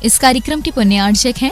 इस कार्यक्रम के पुण्यार्चक हैं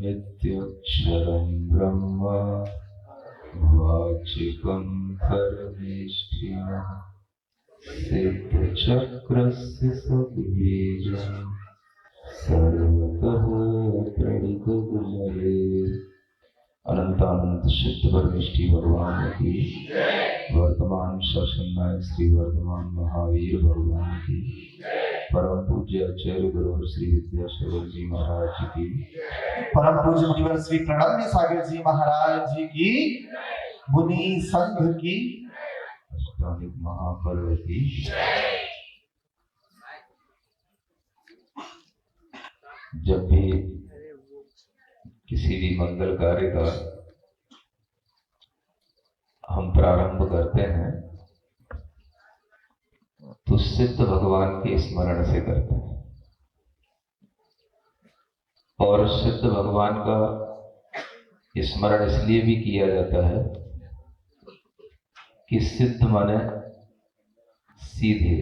नित्यक्षरं ब्रह्म वाचिकं परमेष्ठिनः सिद्धचक्रस्य सद्बीजं सर्वतः प्रणितगुणरे। अनंतानंत सिद्ध परमेष्ठी भगवान की, वर्तमान शासन नायक श्री वर्तमान महावीर भगवान की, परम पूज्य आचार्य गुरुवर श्री विद्यासागर जी महाराज की, परम पूज्य मुनिवर श्री प्रणम्य सागर जी महाराज जी की, मुनि संघ की, अष्टांगिक महापर्व की। जब भी किसी भी मंगल कार्य का हम प्रारंभ करते हैं तो सिद्ध भगवान के स्मरण से करते हैं। और सिद्ध भगवान का स्मरण इसलिए भी किया जाता है कि सिद्ध माने सीधे।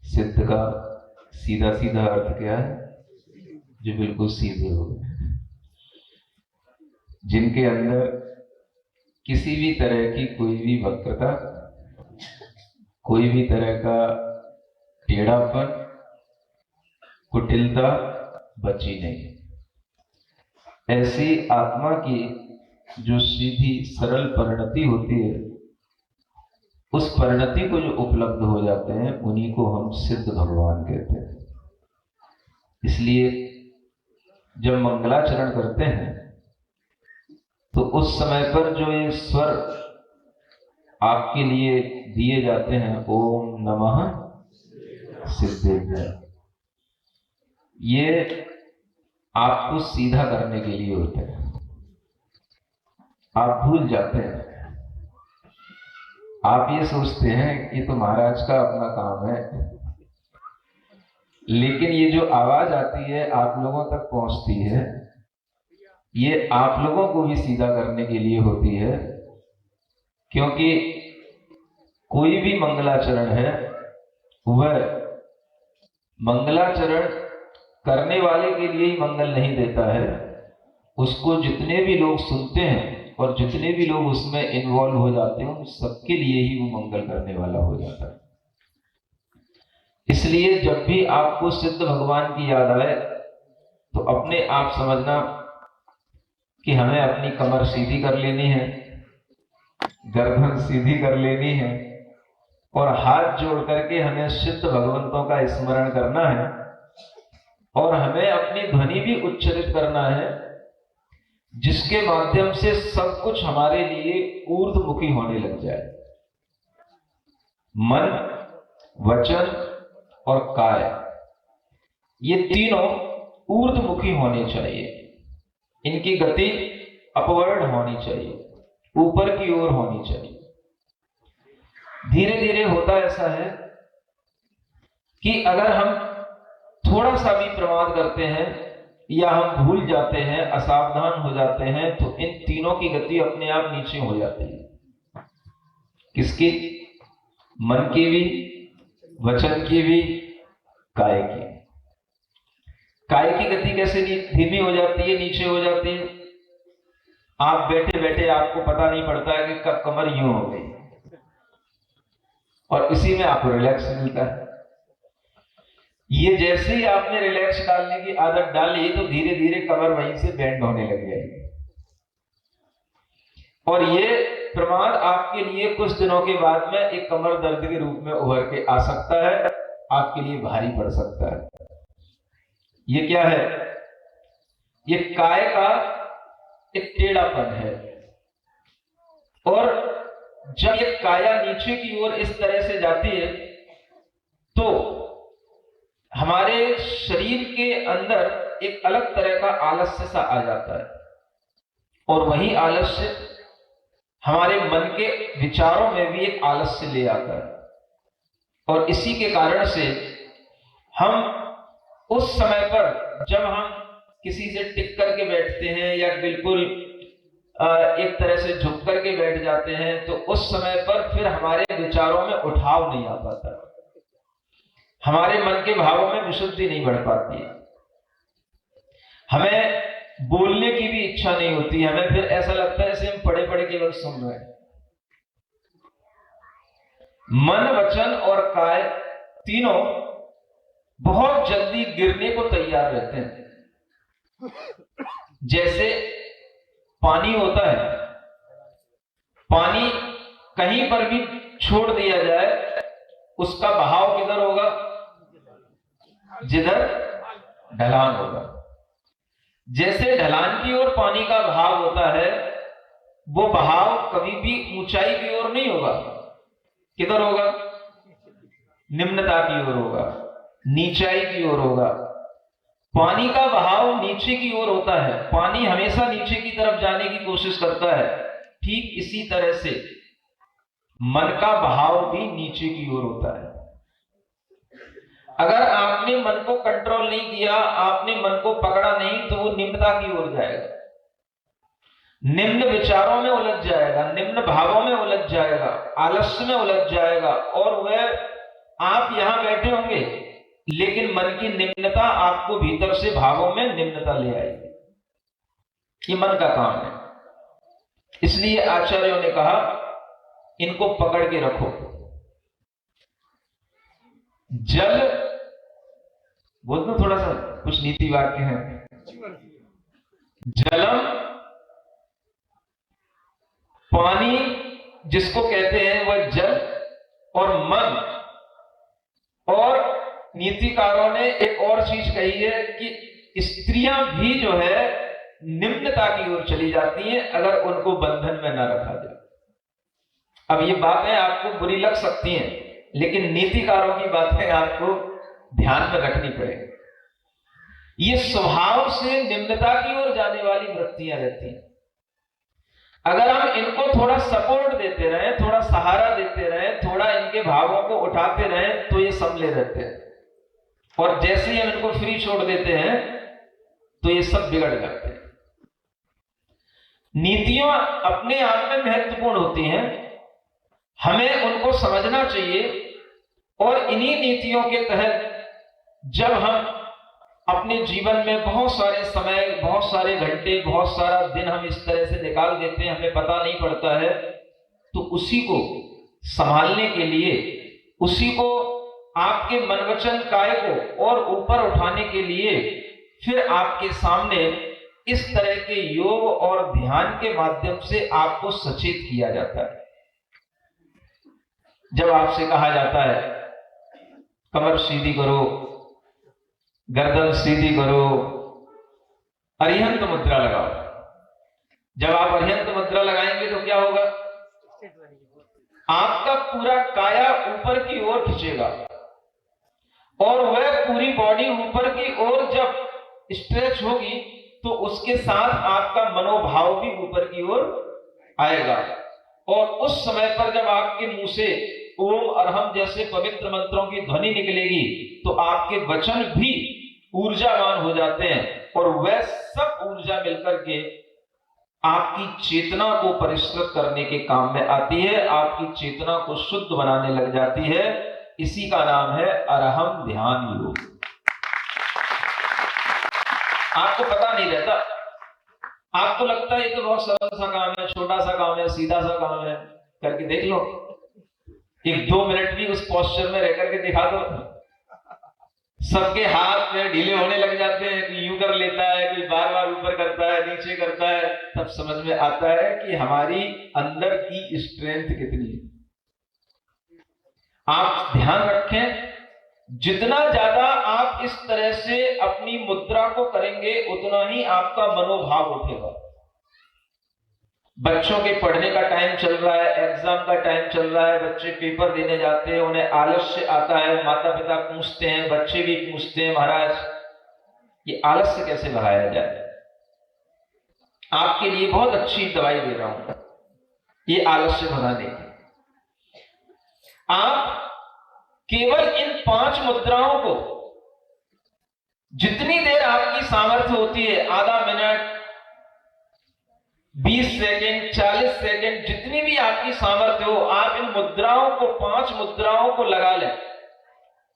सिद्ध का सीधा सीधा अर्थ क्या है? जो बिल्कुल सीधे हो, जिनके अंदर किसी भी तरह की कोई भी वक्रता, कोई भी तरह का टेढ़ापन, कुटिलता बची नहीं। ऐसी आत्मा की जो सीधी सरल परिणति होती है, उस परिणति को जो उपलब्ध हो जाते हैं उन्हीं को हम सिद्ध भगवान कहते हैं। इसलिए जब मंगलाचरण करते हैं तो उस समय पर जो ये स्वर आपके लिए दिए जाते हैं, ओम नमः सिद्धेभ्यः, ये आपको सीधा करने के लिए होते हैं। आप भूल जाते हैं, आप ये सोचते हैं कि तो महाराज का अपना काम है, लेकिन ये जो आवाज आती है आप लोगों तक पहुंचती है, ये आप लोगों को भी सीधा करने के लिए होती है। क्योंकि कोई भी मंगलाचरण है वह मंगलाचरण करने वाले के लिए ही मंगल नहीं देता है, उसको जितने भी लोग सुनते हैं और जितने भी लोग उसमें इन्वॉल्व हो जाते हैं, उन सबके लिए ही वो मंगल करने वाला हो जाता है। इसलिए जब भी आपको सिद्ध भगवान की याद आए तो अपने आप समझना कि हमें अपनी कमर सीधी कर लेनी है, गर्दन सीधी कर लेनी है और हाथ जोड़ करके हमें सिद्ध भगवंतों का स्मरण करना है और हमें अपनी ध्वनि भी उच्चारित करना है, जिसके माध्यम से सब कुछ हमारे लिए ऊर्ध्वमुखी होने लग जाए। मन, वचन और काय, ये तीनों ऊर्ध्वमुखी होने चाहिए। इनकी गति अपवर्ड होनी चाहिए, ऊपर की ओर होनी चाहिए। धीरे धीरे होता ऐसा है कि अगर हम थोड़ा सा भी प्रमाद करते हैं या हम भूल जाते हैं, असावधान हो जाते हैं, तो इन तीनों की गति अपने आप नीचे हो जाती है। किसकी? मन की भी, वचन की भी, काय की। काय की गति कैसे धीमी हो जाती है, नीचे हो जाती है? आप बैठे बैठे आपको पता नहीं पड़ता है कि कब कमर यूं हो गई, और इसी में आपको रिलैक्स मिलता है। ये जैसे ही आपने रिलैक्स डालने की आदत डाली तो धीरे धीरे कमर वहीं से बेंड होने लग जाएगी, और ये प्रमाद आपके लिए कुछ दिनों के बाद में एक कमर दर्द के रूप में उभर के आ सकता है, आपके लिए भारी पड़ सकता है। ये क्या है? ये काय का एक टेढ़ापन है। और जब ये काया नीचे की ओर इस तरह से जाती है तो हमारे शरीर के अंदर एक अलग तरह का आलस्य सा आ जाता है, और वही आलस्य हमारे मन के विचारों में भी एक आलस्य ले आता है। और इसी के कारण से हम उस समय पर जब हम किसी से टिक करके बैठते हैं या बिल्कुल एक तरह से झुक करके बैठ जाते हैं, तो उस समय पर फिर हमारे विचारों में उठाव नहीं आ पाता, हमारे मन के भावों में विशुद्धि नहीं बढ़ पाती है, हमें बोलने की भी इच्छा नहीं होती, हमें फिर ऐसा लगता है जैसे हम पढ़े पढ़े केवल सुन रहे हैं। मन, वचन और काय तीनों बहुत जल्दी गिरने को तैयार रहते हैं। जैसे पानी होता है, पानी कहीं पर भी छोड़ दिया जाए उसका बहाव किधर होगा? जिधर ढलान होगा। जैसे ढलान की ओर पानी का बहाव होता है, वो बहाव कभी भी ऊंचाई की ओर नहीं होगा, किधर होगा? निम्नता की ओर होगा, नीचाई की ओर होगा। पानी का बहाव नीचे की ओर होता है, पानी हमेशा नीचे की तरफ जाने की कोशिश करता है। ठीक इसी तरह से मन का बहाव भी नीचे की ओर होता है। अगर आपने मन को कंट्रोल नहीं किया, आपने मन को पकड़ा नहीं, तो वो निम्नता की ओर जाएगा, निम्न विचारों में उलझ जाएगा, निम्न भावों में उलझ जाएगा, आलस्य में उलझ जाएगा, और वह आप यहां बैठे होंगे लेकिन मन की निम्नता आपको भीतर से भावों में निम्नता ले आएगी। ये मन का काम है। इसलिए आचार्यों ने कहा इनको पकड़ के रखो। जल, बोल दो थोड़ा सा, कुछ नीति वाक्य हैं। जलम, पानी जिसको कहते हैं वह जल, और मन, और नीतिकारों ने एक और चीज कही है कि स्त्रियां भी जो है निम्नता की ओर चली जाती हैं अगर उनको बंधन में न रखा जाए। अब ये बातें आपको बुरी लग सकती हैं, लेकिन नीतिकारों की बातें आपको ध्यान में रखनी पड़ेगी। ये स्वभाव से निम्नता की ओर जाने वाली वृत्तियां रहती हैं। अगर हम इनको थोड़ा सपोर्ट देते रहे, थोड़ा सहारा देते रहे, थोड़ा इनके भावों को उठाते रहे, तो ये संभले रहते हैं। और जैसे ही हम इनको फ्री छोड़ देते हैं तो ये सब बिगड़ जाते हैं। नीतियां अपने आप में महत्वपूर्ण होती हैं, हमें उनको समझना चाहिए, और इन्हीं नीतियों के तहत जब हम अपने जीवन में बहुत सारे समय, बहुत सारे घंटे, बहुत सारा दिन हम इस तरह से निकाल देते हैं, हमें पता नहीं पड़ता है, तो उसी को संभालने के लिए, उसी को आपके मन वचन काय को और ऊपर उठाने के लिए फिर आपके सामने इस तरह के योग और ध्यान के माध्यम से आपको सचेत किया जाता है। जब आपसे कहा जाता है कमर सीधी करो, गर्दन सीधी करो, अरिहंत मुद्रा लगाओ, जब आप अरिहंत मुद्रा लगाएंगे तो क्या होगा? आपका पूरा काया ऊपर की ओर खिंचेगा, और वह पूरी बॉडी ऊपर की ओर जब स्ट्रेच होगी तो उसके साथ आपका मनोभाव भी ऊपर की ओर आएगा। और उस समय पर जब आपके मुंह से ओम अरहम जैसे पवित्र मंत्रों की ध्वनि निकलेगी तो आपके वचन भी ऊर्जावान हो जाते हैं और वह सब ऊर्जा मिलकर के आपकी चेतना को परिष्कृत करने के काम में आती है, आपकी चेतना को शुद्ध बनाने लग जाती है। इसी का नाम है अरहम ध्यान योग। आपको पता नहीं रहता, आपको लगता है ये तो बहुत सरल सा काम है, छोटा सा काम है, सीधा सा काम है, करके देख लो। एक 2 मिनट भी उस पोस्चर में रह करके दिखा दो, सबके हाथ में ढीले होने लग जाते हैं। कोई यूं कर लेता है, कोई बार बार ऊपर करता है, नीचे करता है। तब समझ में आता है कि हमारी अंदर की स्ट्रेंथ कितनी है। आप ध्यान रखें, जितना ज्यादा आप इस तरह से अपनी मुद्रा को करेंगे उतना ही आपका मनोभाव उठेगा। बच्चों के पढ़ने का टाइम चल रहा है, एग्जाम का टाइम चल रहा है, बच्चे पेपर देने जाते हैं, उन्हें आलस्य आता है, माता पिता पूछते हैं, बच्चे भी पूछते हैं, महाराज ये आलस्य कैसे भगाया जाए? आपके लिए बहुत अच्छी दवाई दे रहा हूं ये आलस्य भगाने की। आप केवल इन 5 मुद्राओं को जितनी देर आपकी सामर्थ्य होती है, आधा मिनट, 20 सेकेंड, 40 सेकेंड, जितनी भी आपकी सामर्थ्य हो, आप इन मुद्राओं को 5 मुद्राओं को लगा लें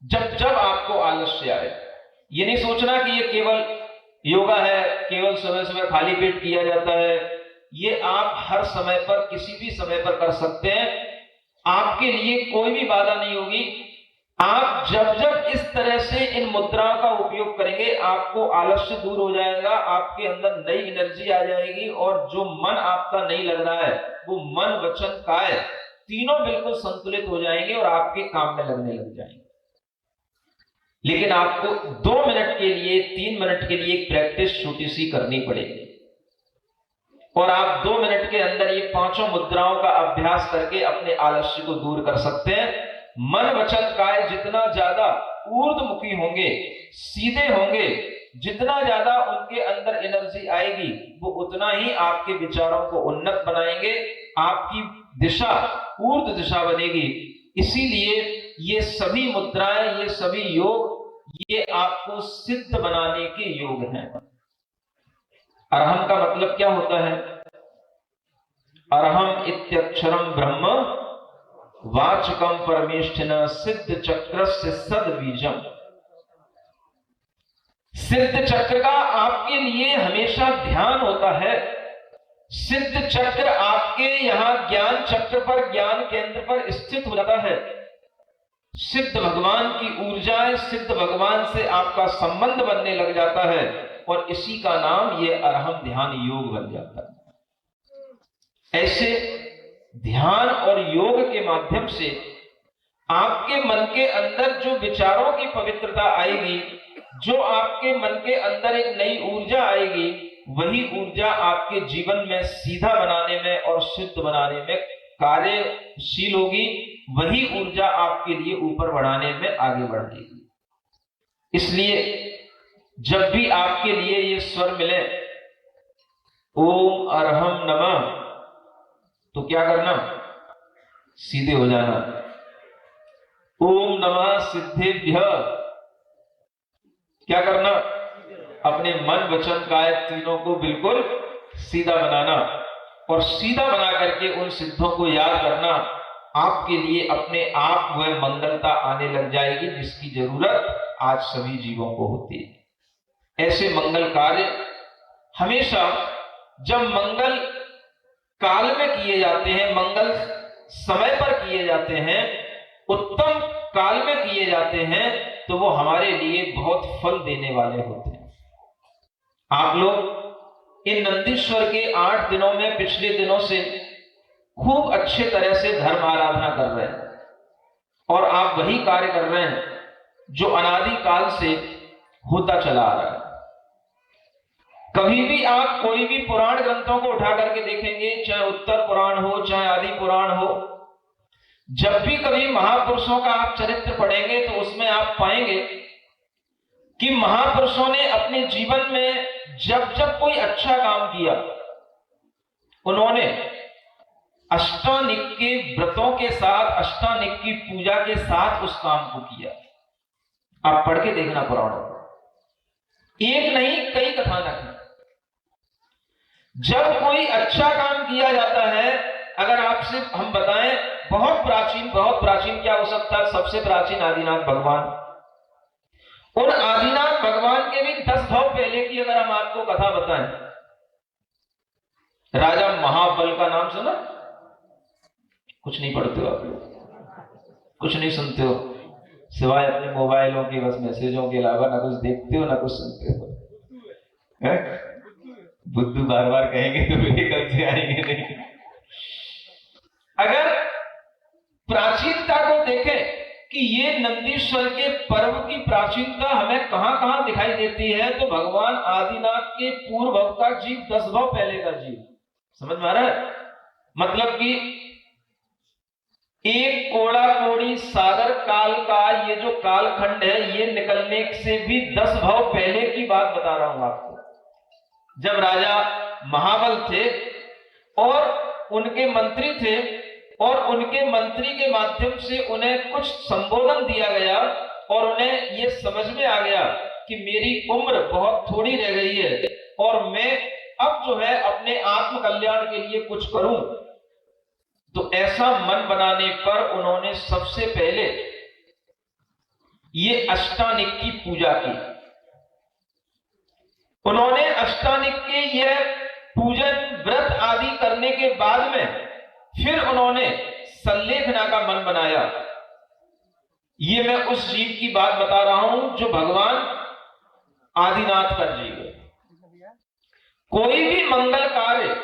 जब जब आपको आलस्य आए। ये नहीं सोचना कि ये केवल योगा है, केवल सुबह सुबह खाली पेट किया जाता है। ये आप हर समय पर, किसी भी समय पर कर सकते हैं, आपके लिए कोई भी बाधा नहीं होगी। आप जब जब इस तरह से इन मुद्राओं का उपयोग करेंगे आपको आलस्य दूर हो जाएगा, आपके अंदर नई एनर्जी आ जाएगी और जो मन आपका नहीं लग रहा है वो मन वचन काय तीनों बिल्कुल संतुलित हो जाएंगे और आपके काम में लगने लग जाएंगे। लेकिन आपको 2 मिनट के लिए, 3 मिनट के लिए एक प्रैक्टिस छोटी सी करनी पड़ेगी और आप 2 मिनट के अंदर ये 5 मुद्राओं का अभ्यास करके अपने आलस्य को दूर कर सकते हैं। मन वचन काय जितना ज्यादा ऊर्ध्वमुखी होंगे, सीधे होंगे, जितना ज्यादा उनके अंदर एनर्जी आएगी वो उतना ही आपके विचारों को उन्नत बनाएंगे, आपकी दिशा ऊर्ध्व दिशा बनेगी। इसीलिए ये सभी मुद्राएं, ये सभी योग, ये आपको सिद्ध बनाने के योग हैं। अरहम का मतलब क्या होता है? अरहम इत्यक्षरम ब्रह्म वाचकम परमेष्ठिना सिद्ध चक्रस्य सद्बीजम। सिद्ध चक्र का आपके लिए हमेशा ध्यान होता है। सिद्ध चक्र आपके यहां ज्ञान चक्र पर, ज्ञान केंद्र पर स्थित हो जाता है। सिद्ध भगवान की ऊर्जाएं, सिद्ध भगवान से आपका संबंध बनने लग जाता है और इसी का नाम ये अरहम ध्यान योग बन जाता है। ऐसे ध्यान और योग के माध्यम से आपके मन के अंदर जो विचारों की पवित्रता आएगी, जो आपके मन के अंदर एक नई ऊर्जा आएगी, वही ऊर्जा आपके जीवन में सीधा बनाने में और सिद्ध बनाने में कार्यशील होगी। वही ऊर्जा आपके लिए ऊपर बढ़ाने में आगे बढ़ेगी। इसलिए जब भी आपके लिए ये स्वर मिले ओम अरहम नमः, तो क्या करना? सीधे हो जाना। ओम नमः सिद्धेभ्यः, क्या करना? अपने मन वचन काय तीनों को बिल्कुल सीधा बनाना और सीधा बना करके उन सिद्धों को याद करना। आपके लिए अपने आप वह मंगलता आने लग जाएगी जिसकी जरूरत आज सभी जीवों को होती है। ऐसे मंगल कार्य हमेशा जब मंगल काल में किए जाते हैं, मंगल समय पर किए जाते हैं, उत्तम काल में किए जाते हैं, तो वो हमारे लिए बहुत फल देने वाले होते हैं। आप लोग इन नंदीश्वर के 8 दिनों में पिछले दिनों से खूब अच्छे तरह से धर्म आराधना कर रहे हैं और आप वही कार्य कर रहे हैं जो अनादि काल से होता चला आ रहा है। कभी भी आप कोई भी पुराण ग्रंथों को उठा करके देखेंगे, चाहे उत्तर पुराण हो, चाहे आदि पुराण हो, जब भी कभी महापुरुषों का आप चरित्र पढ़ेंगे तो उसमें आप पाएंगे कि महापुरुषों ने अपने जीवन में जब जब कोई अच्छा काम किया उन्होंने अष्टानिक के व्रतों के साथ, अष्टानिक की पूजा के साथ उस काम को किया। आप पढ़ के देखना पुराणों को, एक नहीं कई कथानक हैं। जब कोई अच्छा काम किया जाता है, अगर आपसे हम बताएं बहुत प्राचीन क्या हो सकता है? सबसे प्राचीन आदिनाथ भगवान। उन आदिनाथ भगवान के भी 10 भाव पहले की अगर हम आपको कथा बताएं, राजा महाबल का नाम सुना? कुछ नहीं पढ़ते हो आप लोग, कुछ नहीं सुनते हो, सिवाय अपने मोबाइलों के बस मैसेजों के अलावा ना कुछ देखते हो ना कुछ सुनते हो। बुद्धू बार बार कहेंगे तो वे कल से आएंगे नहीं। अगर प्राचीनता को देखें कि ये नंदीश्वर के पर्व की प्राचीनता हमें कहां कहां दिखाई देती है, तो भगवान आदिनाथ के पूर्व भव का जीव 10 भाव पहले का जीव। समझ में आ रहा है? मतलब कि एक कोड़ा कोड़ी सागर काल का ये जो कालखंड है, ये निकलने से भी 10 भाव पहले की बात बता रहा हूं आपको। जब राजा महाबल थे और उनके मंत्री थे, और उनके मंत्री के माध्यम से उन्हें कुछ संबोधन दिया गया और उन्हें यह समझ में आ गया कि मेरी उम्र बहुत थोड़ी रह गई है और मैं अब जो है अपने आत्म कल्याण के लिए कुछ करूं। तो ऐसा मन बनाने पर उन्होंने सबसे पहले ये अष्टानिक की पूजा की। उन्होंने अष्टानिक के यह पूजन व्रत आदि करने के बाद में फिर उन्होंने संलेखना का मन बनाया। ये मैं उस जीव की बात बता रहा हूं जो भगवान आदिनाथ का जीव है। कोई भी मंगल कार्य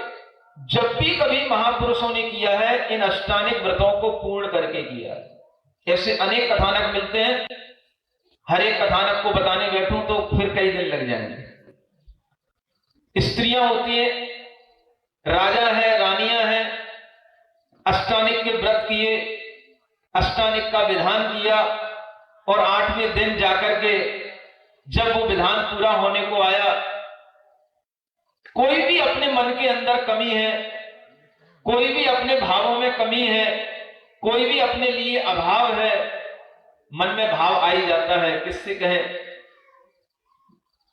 जब भी कभी महापुरुषों ने किया है, इन अष्टानिक व्रतों को पूर्ण करके किया है। ऐसे अनेक कथानक मिलते हैं, हर एक कथानक को बताने बैठूं तो फिर कई दिन लग जाएंगे। स्त्रियां होती हैं, राजा है, रानियां हैं, अष्टानिक के व्रत किए, अष्टानिक का विधान किया और 8वें दिन जाकर के जब वो विधान पूरा होने को आया, कोई भी अपने मन के अंदर कमी है, कोई भी अपने भावों में कमी है, कोई भी अपने लिए अभाव है, मन में भाव आ ही जाता है। किससे कहें?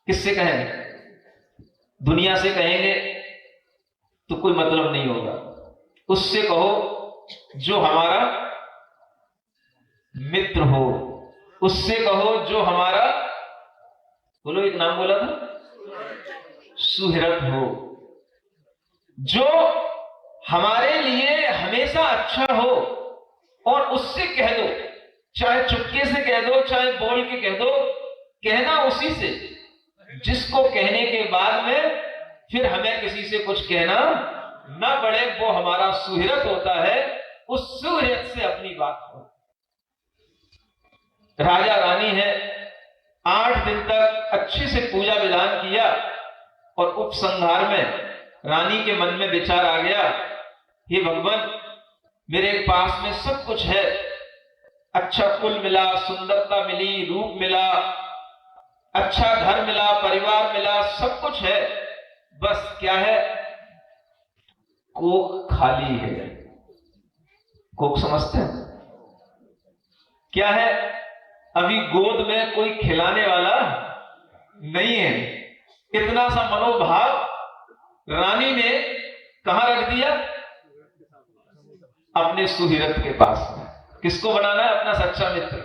किससे कहें? दुनिया से कहेंगे तो कोई मतलब नहीं होगा। उससे कहो जो हमारा मित्र हो, उससे कहो जो हमारा, बोलो एक नाम बोला था, सुहृद हो, जो हमारे लिए हमेशा अच्छा हो। और उससे कह दो, चाहे चुपके से कह दो, चाहे बोल के कह दो, कहना उसी से जिसको कहने के बाद में फिर हमें किसी से कुछ कहना ना पड़े, वो हमारा सुहृद होता है। उस सुहृद से अपनी बात करो। राजा रानी है, 8 दिन तक अच्छे से पूजा विधान किया और उपसंहार में रानी के मन में विचार आ गया, हे भगवान, मेरे पास में सब कुछ है, अच्छा कुल मिला, सुंदरता मिली, रूप मिला, अच्छा घर मिला, परिवार मिला, सब कुछ है, बस क्या है? कोख खाली है। कोख समझते हैं क्या है? अभी गोद में कोई खिलाने वाला नहीं है। इतना सा मनोभाव रानी ने कहां रख दिया? अपने सुहृद के पास में। किसको बनाना है अपना सच्चा मित्र?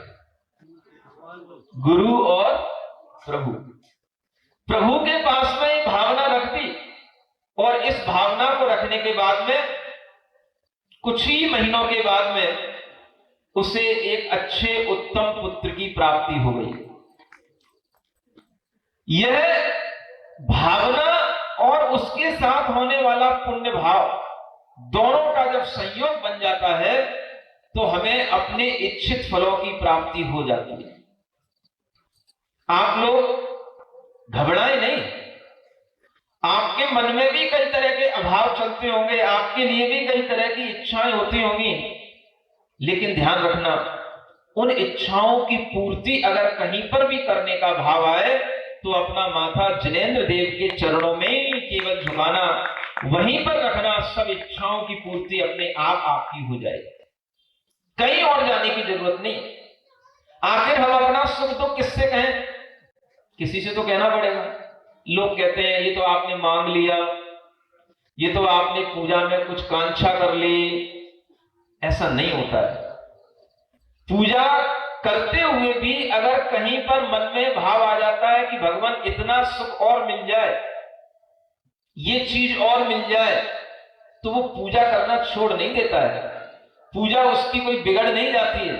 गुरु और प्रभु। प्रभु के पास में भावना रख दी और इस भावना को रखने के बाद में कुछ ही महीनों के बाद में उसे एक अच्छे उत्तम पुत्र की प्राप्ति हो गई। यह भावना और उसके साथ होने वाला पुण्य भाव दोनों का जब संयोग बन जाता है तो हमें अपने इच्छित फलों की प्राप्ति हो जाती है। आप लोग घबराएं नहीं, आपके मन में भी कई तरह के अभाव चलते होंगे, आपके लिए भी कई तरह की इच्छाएं होती होंगी, लेकिन ध्यान रखना, उन इच्छाओं की पूर्ति अगर कहीं पर भी करने का भाव आए तो अपना माथा जिनेंद्र देव के चरणों में केवल झुकाना, वहीं पर रखना, सब इच्छाओं की पूर्ति अपने आप आपकी हो जाएगी, कहीं और जाने की जरूरत नहीं। आखिर हम अपना सुख तो किससे कहें? किसी से तो कहना पड़ेगा। लोग कहते हैं ये तो आपने मांग लिया, ये तो आपने पूजा में कुछ कांक्षा कर ली। ऐसा नहीं होता है। पूजा करते हुए भी अगर कहीं पर मन में भाव आ जाता है कि भगवान इतना सुख और मिल जाए, ये चीज और मिल जाए, तो वो पूजा करना छोड़ नहीं देता है। पूजा उसकी कोई बिगड़ नहीं जाती है,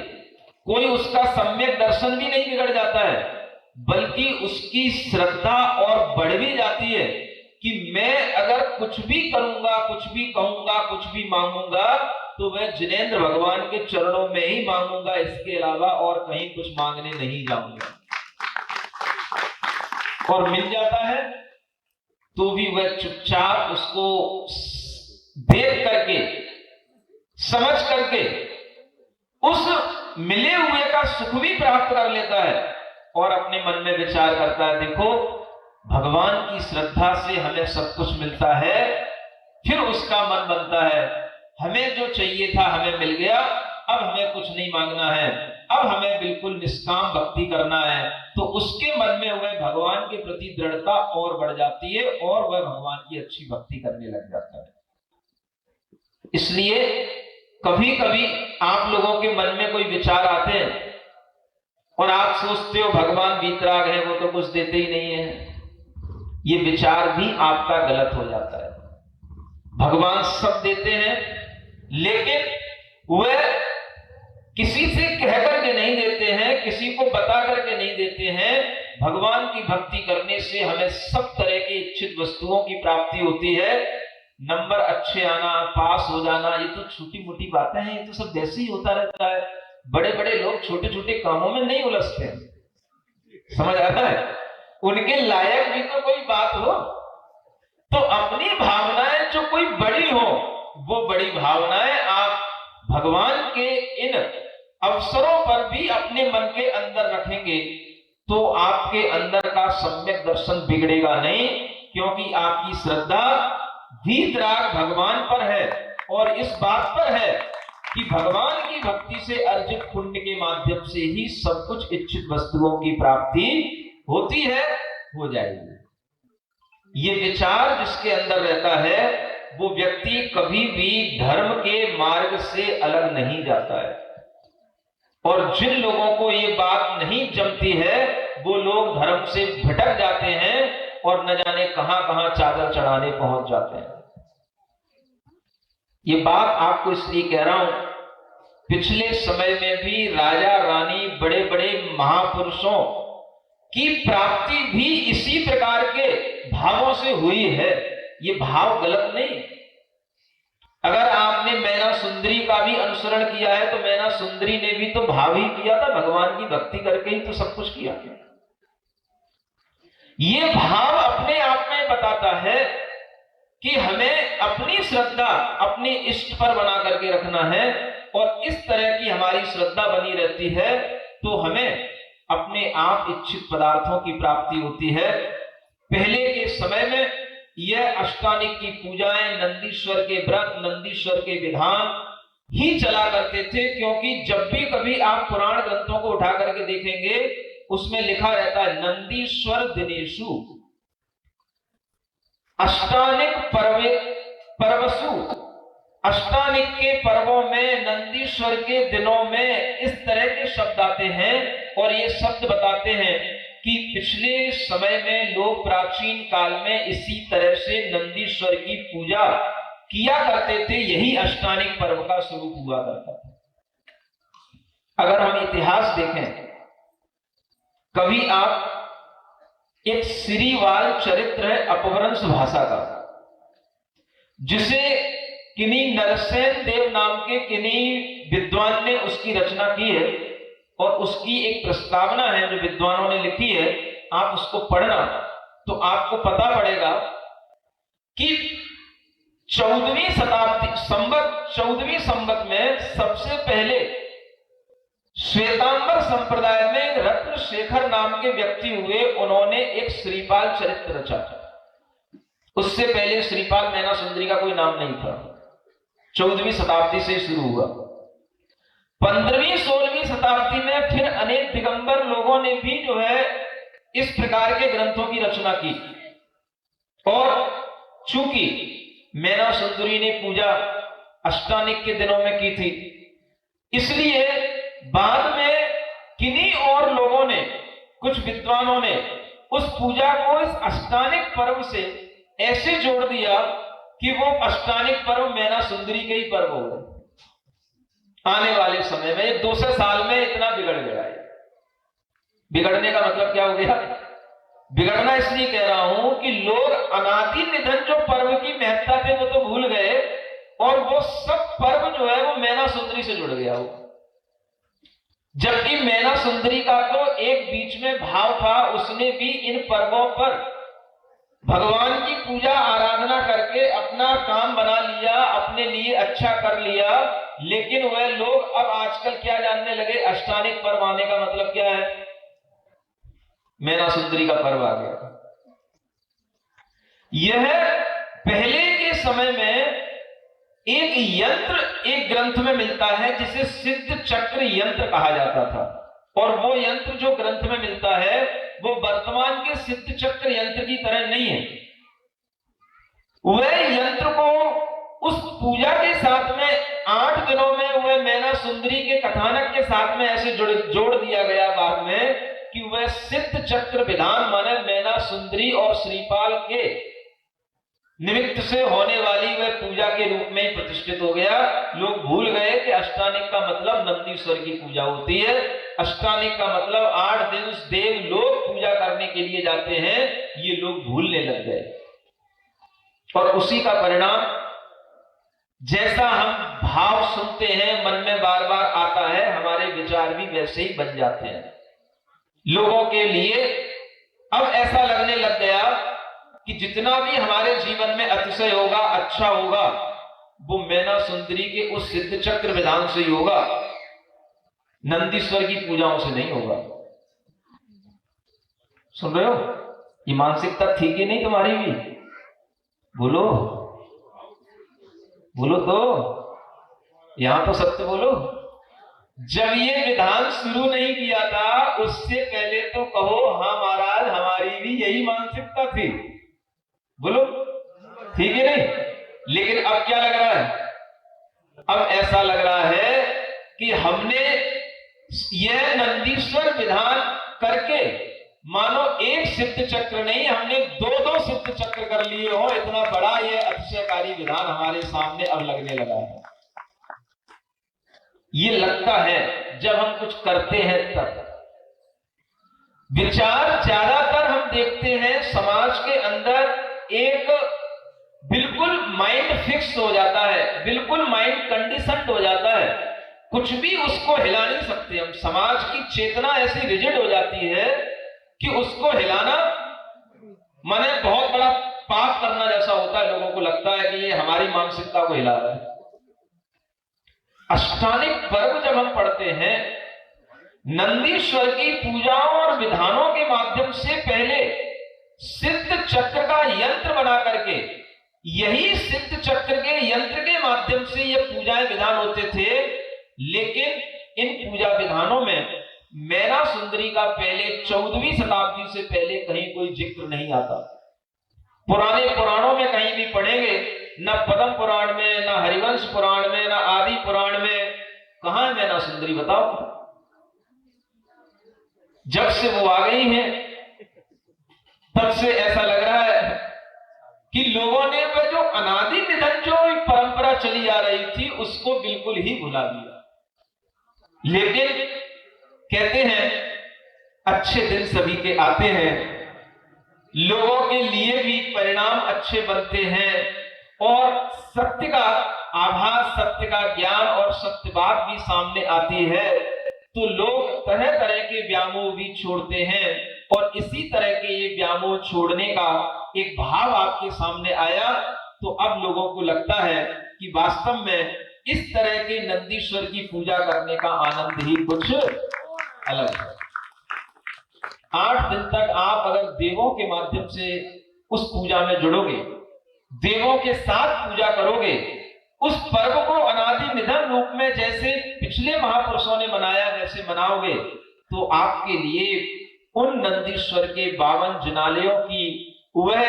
कोई उसका सम्यक दर्शन भी नहीं बिगड़ जाता है, बल्कि उसकी श्रद्धा और बढ़ भी जाती है कि मैं अगर कुछ भी करूंगा, कुछ भी कहूंगा, कुछ भी मांगूंगा, तो मैं जिनेंद्र भगवान के चरणों में ही मांगूंगा, इसके अलावा और कहीं कुछ मांगने नहीं जाऊंगा। और मिल जाता है तो भी वह चुपचाप उसको देख करके, समझ करके उस मिले हुए का सुख भी प्राप्त कर लेता है और अपने मन में विचार करता है, देखो भगवान की श्रद्धा से हमें सब कुछ मिलता है। फिर उसका मन बनता है, हमें जो चाहिए था हमें मिल गया, अब हमें कुछ नहीं मांगना है, अब हमें बिल्कुल निष्काम भक्ति करना है। तो उसके मन में वह भगवान के प्रति दृढ़ता और बढ़ जाती है और वह भगवान की अच्छी भक्ति करने लग जाता है। इसलिए कभी कभी आप लोगों के मन में कोई विचार आते हैं और आप सोचते हो भगवान वीतराग है, वो तो कुछ देते ही नहीं है। ये विचार भी आपका गलत हो जाता है। भगवान सब देते हैं, लेकिन वह किसी से कह करके नहीं देते हैं, किसी को बता करके नहीं देते हैं। भगवान की भक्ति करने से हमें सब तरह की इच्छित वस्तुओं की प्राप्ति होती है। नंबर अच्छे आना, पास हो जाना, ये तो छोटी मोटी बातें हैं, ये तो सब वैसे ही होता रहता है। बड़े बड़े लोग छोटे छोटे कामों में नहीं उलझते हैं, समझ आता है? उनके लायक भी तो कोई बात हो, तो अपनी भावनाएं जो कोई बड़ी हो, वो बड़ी भावनाएं आप भगवान के इन अवसरों पर भी अपने मन के अंदर रखेंगे तो आपके अंदर का सम्यक दर्शन बिगड़ेगा नहीं, क्योंकि आपकी श्रद्धा वीतराग भगवान पर है और इस बात पर है कि भगवान की भक्ति से अर्जित पुण्य के माध्यम से ही सब कुछ इच्छित वस्तुओं की प्राप्ति होती है, हो जाएगी। ये विचार जिसके अंदर रहता है वो व्यक्ति कभी भी धर्म के मार्ग से अलग नहीं जाता है। और जिन लोगों को ये बात नहीं जमती है वो लोग धर्म से भटक जाते हैं और न जाने कहां कहां चादर चढ़ाने पहुंच जाते हैं। ये बात आपको इसलिए कह रहा हूं, पिछले समय में भी राजा रानी, बड़े बड़े महापुरुषों की प्राप्ति भी इसी प्रकार के भावों से हुई है। ये भाव गलत नहीं। अगर आपने मैना सुंदरी का भी अनुसरण किया है तो मैना सुंदरी ने भी तो भाव ही किया था, भगवान की भक्ति करके ही तो सब कुछ किया। ये भाव अपने आप में बताता है कि हमें अपनी श्रद्धा अपने इष्ट पर बना करके रखना है, और इस तरह की हमारी श्रद्धा बनी रहती है तो हमें अपने आप इच्छित पदार्थों की प्राप्ति होती है। पहले के समय में यह अष्टानिक की पूजाएं, नंदीश्वर के व्रत, नंदीश्वर के विधान ही चला करते थे, क्योंकि जब भी कभी आप पुराण ग्रंथों को उठा करके देखेंगे उसमें लिखा रहता है नंदीश्वर दिनेशु अष्टानिक पर्वसु। अष्टानिक के पर्वों में, नंदीश्वर के दिनों में इस तरह के शब्द आते हैं और ये शब्द बताते हैं कि पिछले समय में लोग प्राचीन काल में इसी तरह से नंदीश्वर की पूजा किया करते थे। यही अष्टानिक पर्व का स्वरूप हुआ करता था। अगर हम इतिहास देखें, कभी आप एक श्रीवाल चरित्र है अपभ्रंश भाषा का, जिसे किन्हीं नरसेन देव नाम के किन्हीं विद्वान ने उसकी रचना की है, और उसकी एक प्रस्तावना है जो विद्वानों ने लिखी है। आप उसको पढ़ना तो आपको पता पड़ेगा कि 14वीं शताब्दी संवत 14वीं संवत में सबसे पहले श्वेतांबर संप्रदाय में रत्न शेखर नाम के व्यक्ति हुए, उन्होंने एक श्रीपाल चरित्र रचा। उससे पहले श्रीपाल मैना सुंदरी का कोई नाम नहीं था। 14वीं शताब्दी से शुरू हुआ। 15वीं 16वीं शताब्दी में फिर अनेक दिगंबर लोगों ने भी जो है इस प्रकार के ग्रंथों की रचना की। और चूंकि मैना सुंदरी ने पूजा अष्टानिक के दिनों में की थी, इसलिए बाद में किन्हीं और लोगों ने, कुछ विद्वानों ने उस पूजा को इस अष्टानिक पर्व से ऐसे जोड़ दिया कि वो अष्टानिक पर्व मैना सुंदरी के ही पर्व हो गए। आने वाले समय में 200 साल में इतना बिगड़ गया है। बिगड़ने का मतलब क्या हो गया? बिगड़ना इसलिए कह रहा हूं कि लोग अनादि निधन जो पर्व की महत्ता थे वो तो भूल गए, और वो सब पर्व जो है वो मैना सुंदरी से जुड़ गया हो। जबकि मैना सुंदरी का तो एक बीच में भाव था, उसने भी इन पर्वों पर भगवान की पूजा आराधना करके अपना काम बना लिया, अपने लिए अच्छा कर लिया। लेकिन वह लोग अब आजकल क्या जानने लगे? अष्टानिक पर्व आने का मतलब क्या है? मैना सुंदरी का पर्व आ गया। यह पहले के समय में एक यंत्र एक ग्रंथ में मिलता है जिसे सिद्ध चक्र यंत्र कहा जाता था, और वो यंत्र जो ग्रंथ में मिलता है वो वर्तमान के सिद्ध चक्र यंत्र की तरह नहीं है। वह यंत्र को उस पूजा के साथ में 8 दिनों में वह मैना सुंदरी के कथानक के साथ में ऐसे जोड़ दिया गया बाद में कि वह सिद्ध चक्र विधान माने मैना सुंदरी और श्रीपाल के निमित्त से होने वाली वह पूजा के रूप में ही प्रतिष्ठित हो गया। लोग भूल गए कि अष्टानिक का मतलब नंदीश्वर की पूजा होती है। अष्टानिक का मतलब 8 दिन देव लोग पूजा करने के लिए जाते हैं, ये लोग भूलने लग गए। और उसी का परिणाम, जैसा हम भाव सुनते हैं मन में बार बार आता है, हमारे विचार भी वैसे ही बन जाते हैं। लोगों के लिए अब ऐसा लगने लग गया कि जितना भी हमारे जीवन में अतिशय होगा, अच्छा होगा, वो मैना सुंदरी के उस सिद्ध चक्र विधान से ही होगा, नंदीश्वर की पूजाओं से नहीं होगा। सुन रहे हो? ये मानसिकता ठीक ही नहीं तुम्हारी भी? बोलो बोलो तो, यहां तो सत्य बोलो। जब ये विधान शुरू नहीं किया था उससे पहले तो कहो हाँ महाराज, हमारी भी यही मानसिकता थी। बोलो ठीक है नहीं? लेकिन अब क्या लग रहा है? अब ऐसा लग रहा है कि हमने यह नंदीश्वर विधान करके मानो एक सिद्ध चक्र नहीं, हमने 2 सिद्ध चक्र कर लिए हो। इतना बड़ा यह अतिशयकारी विधान हमारे सामने अब लगने लगा है। ये लगता है जब हम कुछ करते हैं तब। विचार ज्यादातर हम देखते हैं समाज के अंदर एक बिल्कुल माइंड फिक्स हो जाता है, बिल्कुल माइंड कंडीशन्ड हो जाता है, कुछ भी उसको हिला नहीं सकते हम। समाज की चेतना ऐसी रिजिड हो जाती है कि उसको हिलाना माने बहुत बड़ा पाप करना जैसा होता है। लोगों को लगता है कि ये हमारी मानसिकता को हिला रहा है। अष्टानिक पर्व जब हम पढ़ते हैं, नंदीश्वर की पूजाओं और विधानों के माध्यम से पहले सिद्ध चक्र का यंत्र बना करके, यही सिद्ध चक्र के यंत्र के माध्यम से ये पूजाएं विधान होते थे। लेकिन इन पूजा विधानों में मैना सुंदरी का पहले 14वीं शताब्दी से पहले कहीं कोई जिक्र नहीं आता। पुराने पुराणों में कहीं भी पढ़ेंगे, न पद्म पुराण में, न हरिवंश पुराण में, न आदि पुराण में, कहां है मैना सुंदरी? बताओ। जब से वो आ गई है तब से ऐसा लग रहा है कि लोगों ने वह जो अनादि निधन जो एक परंपरा चली आ रही थी उसको बिल्कुल ही भुला दिया। लेकिन कहते हैं अच्छे दिन सभी के आते हैं, लोगों के लिए भी परिणाम अच्छे बनते हैं, और सत्य का आभास, सत्य का ज्ञान और सत्य बात भी सामने आती है, तो लोग तरह तरह के व्यामोह भी छोड़ते हैं। और इसी तरह के ये व्यामोह छोड़ने का एक भाव आपके सामने आया, तो अब लोगों को लगता है कि वास्तव में इस तरह के नंदीश्वर की पूजा करने का आनंद ही कुछ अलग है। 8 दिन तक आप अगर देवों के माध्यम से उस पूजा में जुड़ोगे, देवों के साथ पूजा करोगे, उस पर्व को अनादि निधन रूप में जैसे पिछले महापुरुषों ने मनाया वैसे मनाओगे, तो आपके लिए उन नंदीश्वर के 52 जिनालयों की वह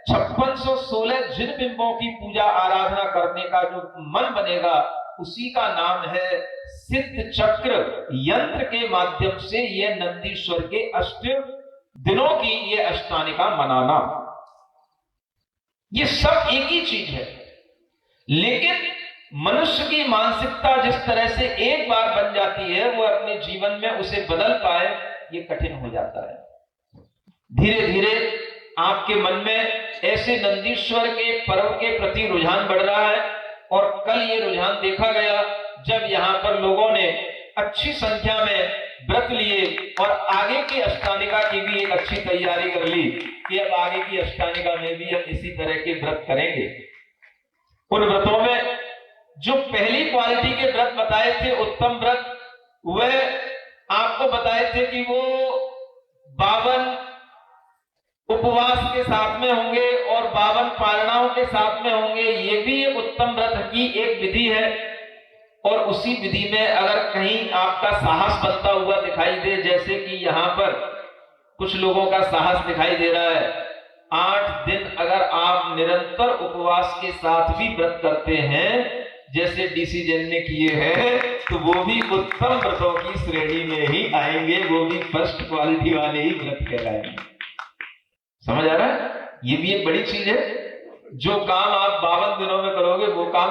5616 जिन बिंबों की पूजा आराधना करने का जो मन बनेगा, उसी का नाम है सिद्ध चक्र यंत्र के माध्यम से यह नंदीश्वर के 8 दिनों की ये अष्टानिका मनाना। ये सब एक ही चीज है, लेकिन मनुष्य की मानसिकता जिस तरह से एक बार बन जाती है, वो अपने जीवन में उसे बदल पाए ये कठिन हो जाता है। धीरे धीरे आपके मन में ऐसे नंदीश्वर के पर्व के प्रति रुझान बढ़ रहा है, और कल ये रुझान देखा गया जब यहाँ पर लोगों ने अच्छी संख्या में व्रत लिए और आगे की अष्टानिका की भी एक अच्छी तैयारी कर ली कि अब आगे की अष्टानिका में भी हम इसी तरह के व्रत करेंगे। उन व्रतों में जो पहली क्वालिटी के व्रत बताए थे, उत्तम व्रत, वह आपको बताए थे कि वो 52 उपवास के साथ में होंगे और 52 पारणाओं के साथ में होंगे। ये भी एक उत्तम व्रत की एक विधि है, और उसी विधि में अगर कहीं आपका साहस बनता हुआ दिखाई दे, जैसे कि यहाँ पर कुछ लोगों का साहस दिखाई दे रहा है, 8 दिन अगर आप निरंतर उपवास के साथ भी व्रत करते हैं जैसे डीसी जैन ने किए हैं, तो वो भी उत्तम व्रतों की श्रेणी में ही आएंगे, वो भी फर्स्ट क्वालिटी वाले ही व्रत कहलाएंगे। समझ आ रहा है? ये भी एक बड़ी चीज है। जो काम आप 52 दिनों में करोगे वो काम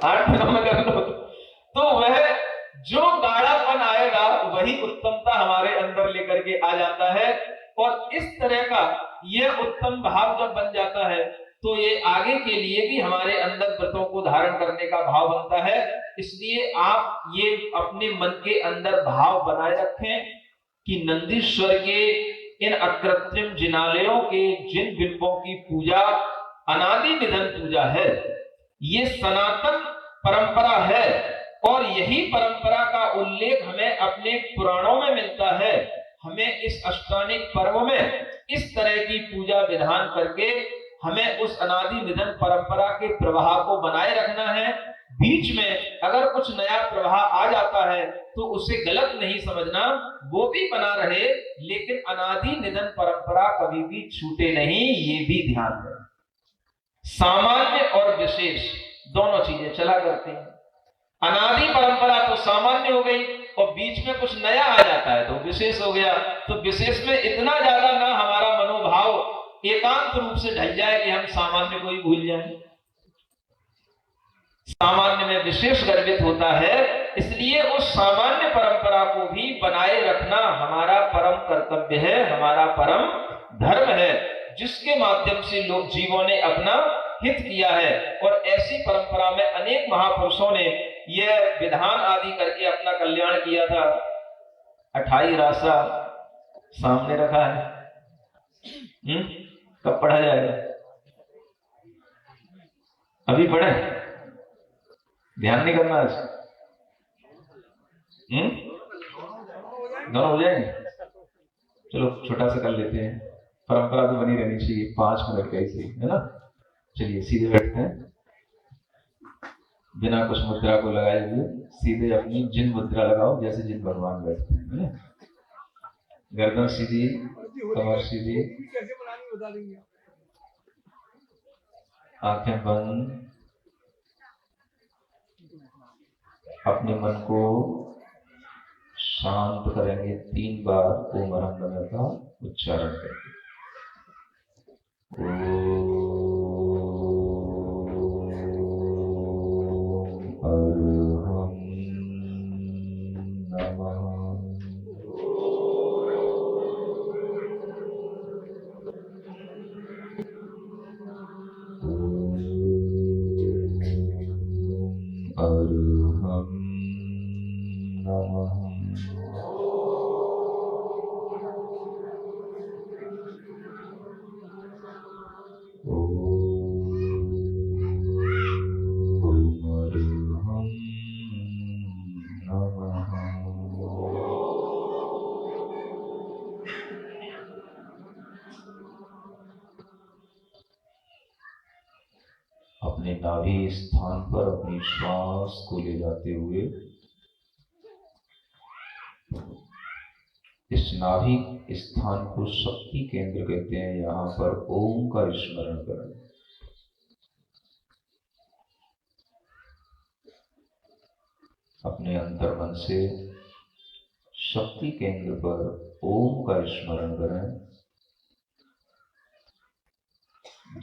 8 दिनों में कर लो, तो वह जो गाढ़ापन आएगा वही उत्तमता हमारे अंदर लेकर के आ जाता है। और इस तरह का यह उत्तम भाव जब बन जाता है, तो ये आगे के लिए भी हमारे अंदर व्रतों को धारण करने का भाव बनता है। इसलिए आप ये अपने मन के अंदर भाव बनाए रखें कि नंदीश्वर के इन अकृत्रिम जिनालयों के जिन बिंबों की पूजा अनादि निधन पूजा है, ये सनातन परंपरा है, और यही परंपरा का उल्लेख हमें अपने पुराणों में मिलता है। हमें इस अष्टानिक पर्व में इस तरह की पूजा विधान करके हमें उस अनादि निधन परंपरा के प्रवाह को बनाए रखना है। बीच में अगर कुछ नया प्रवाह आ जाता है तो उसे गलत नहीं समझना, वो भी बना रहे, लेकिन अनादि निधन परंपरा कभी भी छूटे नहीं, ये भी ध्यान दें। सामान्य और विशेष दोनों चीजें चला करती हैं। अनादि परंपरा तो सामान्य हो गई, और बीच में कुछ नया आ जाता है तो विशेष हो गया। तो विशेष में इतना ज्यादा ना हमारा मनोभाव एकांत रूप से ढल जाए कि हम सामान्य को ही भूल जाएं। सामान्य में विशेष गर्वित होता है, इसलिए उस सामान्य परंपरा को भी बनाए रखना हमारा परम कर्तव्य है, हमारा परम धर्म है, जिसके माध्यम से लोग जीवों ने अपना हित किया है। और ऐसी परंपरा में अनेक महापुरुषों ने यह विधान आदि करके अपना कल्याण किया था। 28 रासा सामने रखा है, कब पढ़ा जाएगा? अभी पढ़े? ध्यान नहीं करना आज? दोनों हो जाएंगे? चलो छोटा सा कर लेते हैं, परंपरा तो बनी रहनी चाहिए। 5 मिनट का ही है ना। चलिए सीधे बैठते हैं, बिना कुछ मुद्रा को लगाए हुए सीधे अपनी जिन मुद्रा लगाओ जैसे जिन भगवान बैठते हैं, है ना। गर्दन सीधी, कमर सीधी, आंखें बंद, अपने मन को शांत करेंगे। 3 बार ओम अरहम का उच्चारण करेंगे। अपने नाभि स्थान पर अपनी श्वास को ले जाते हुए इस नाभि स्थान को शक्ति केंद्र कहते हैं, यहाँ पर ओम का स्मरण करें। अपने अंतर्मन से शक्ति केंद्र पर ओम का स्मरण करें,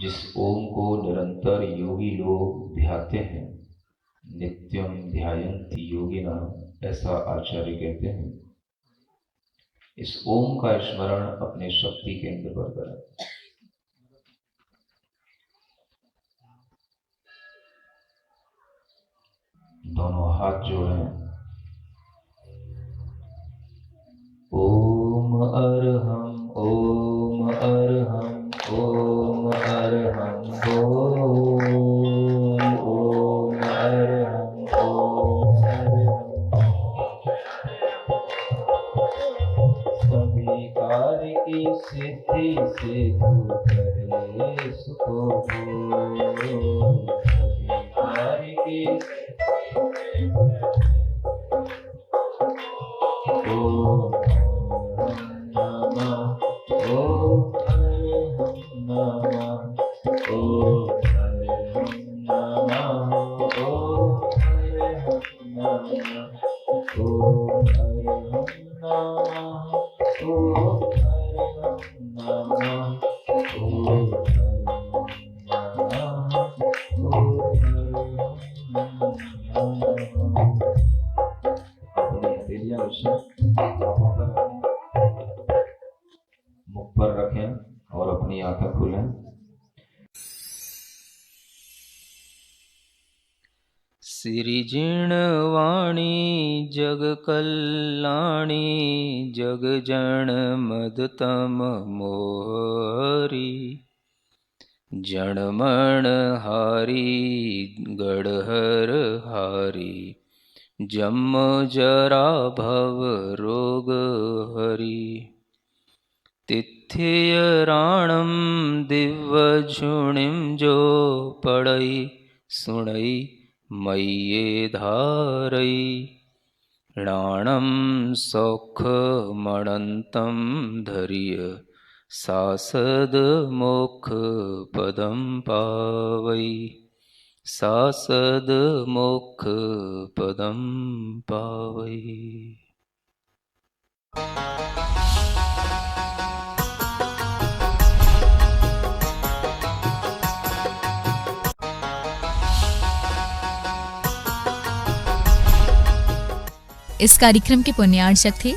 जिस ओम को निरंतर योगी लोग ध्याते हैं। नित्यम ध्यायन्ति योगिना, ऐसा आचार्य कहते हैं। इस ओम का स्मरण अपने शक्ति केंद्र पर करें। दोनों हाथ जोड़ें। ओम अरहम ओम अरहम ओम अरहम बोल। ओम अरहम ओम अरहम। सभी कार्य की सिद्धि से तू करे सुखो बोल। सभी कार्य की ओम नमः ओम नमः ओम नमः ओम नमः ओम मुख पर रखें और अपनी आंखें खोलें। सिरिजिण वाणी जग कल्याणी जग जन मदतम मोहरी। जणमण हारी गढ़हर हारी जम जरा भव रोग हरि। तिथ्य राणम दिव्य झुणिम जो पड़ई सुणई मय्ये धारई। राणम सौख मणंतम धर्य सासद मोक्ष पदम पावई। सासद मोक्ष पदम पावई। इस कार्यक्रम के पुण्यार्चक थे